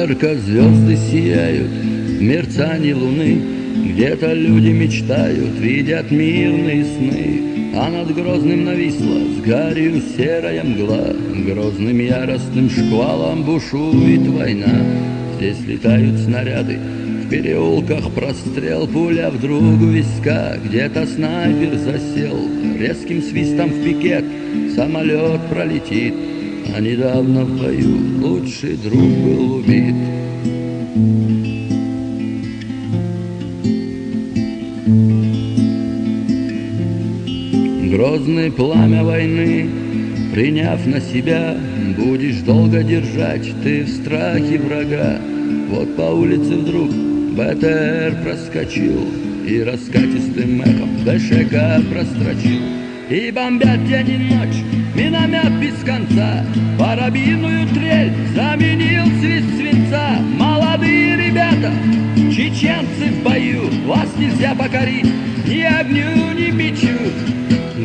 Ярко звезды сияют в мерцании луны, где-то люди мечтают, видят мирные сны. А над Грозным нависла с гарью серая мгла, грозным яростным шквалом бушует война. Здесь летают снаряды, в переулках прострел, пуля вдруг у виска, где-то снайпер засел. Резким свистом в пикет самолет пролетит, а недавно в бою лучший друг был убит. Грозное пламя войны, приняв на себя, будешь долго держать ты в страхе врага. Вот по улице вдруг БТР проскочил и раскатистым эхом ДШК прострочил. И бомбят день и ночь, миномет без конца, парабинную трель заменил свист свинца. Молодые ребята, чеченцы в бою, вас нельзя покорить ни огню, ни мечу.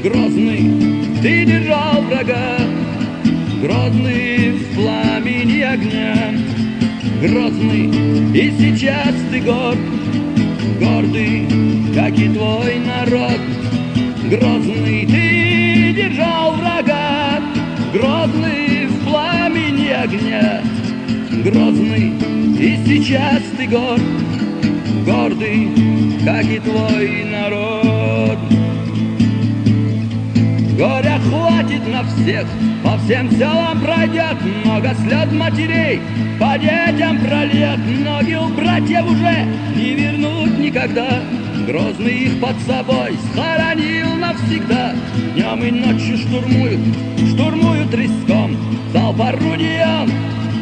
Грозный, ты держал врага, грозный в пламени огня. Грозный, и сейчас ты горд, гордый, как и твой народ. Грозный, ты держал врага, грозный в пламени огня. Грозный, и сейчас ты горд, гордый, как и твой народ. Горя хватит на всех, по всем селам пройдет много слез матерей, по детям прольет, ноги у братьев уже не вернут никогда. Грозный их под собой схоронил навсегда. Днем и ночью штурмуют риском, залп орудий он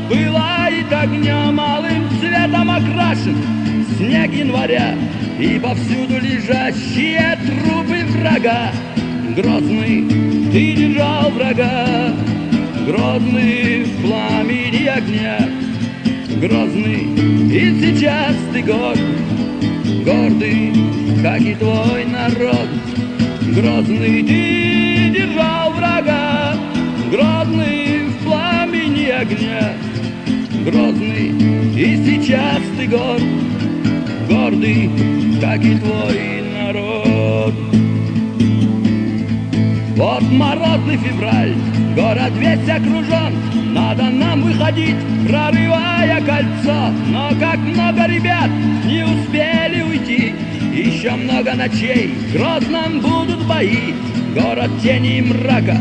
пылает огнем, алым цветом окрашен снег января и повсюду лежащие трупы врага. Грозный, ты держал врага, грозный в пламени огня. Грозный, и сейчас ты горд, гордый, как и твой народ. Грозный, ты держал врага, грозный в пламени огня. Грозный, и сейчас ты горд, гордый, как и твой народ. Вот морозный февраль, город весь окружен, надо нам выходить, прорывая кольцо. Но как много ребят не успели уйти, еще много ночей в Грозном будут бои. Город тени и мрака,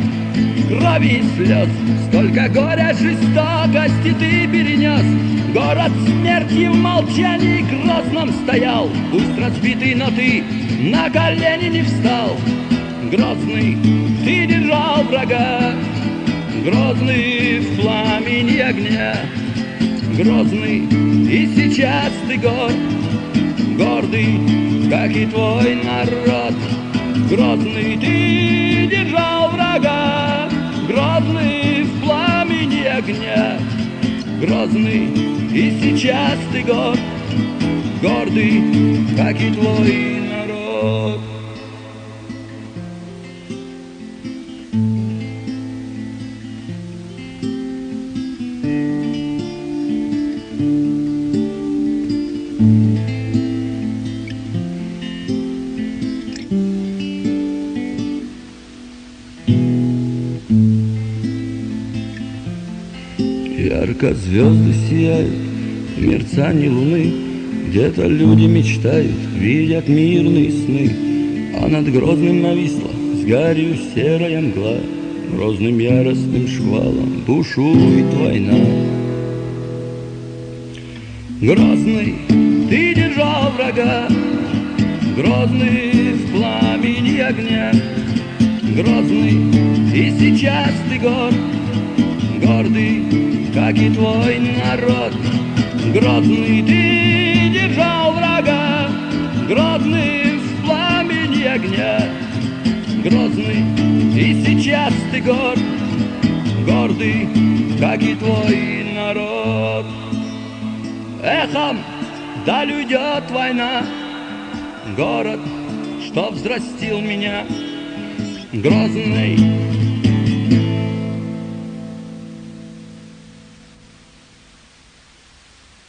крови и слез, столько горя, жестокости ты перенес. Город смерти в молчании Грозном стоял, пусть разбитый, но ты на колени не встал. Грозный, ты держал врага, грозный в пламени огня. Грозный, и сейчас ты горд, гордый, как и твой народ. Грозный, ты держал врага, грозный в пламени огня. Грозный, и сейчас ты горд, гордый, как и твой народ. Ярко звезды сияют в мерцании луны, где-то люди мечтают, видят мирные сны. А над Грозным нависла с гарью серая мгла, грозным яростным шквалом бушует война. Грозный, ты держал врага, грозный в пламени огня. Грозный, и сейчас ты горд, гордый, как и твой народ. Грозный, ты держал врага, грозный в пламени огня. Грозный, и сейчас ты горд, гордый, как и твой народ. Эхом даль уйдет война, город, что взрастил меня. Грозный,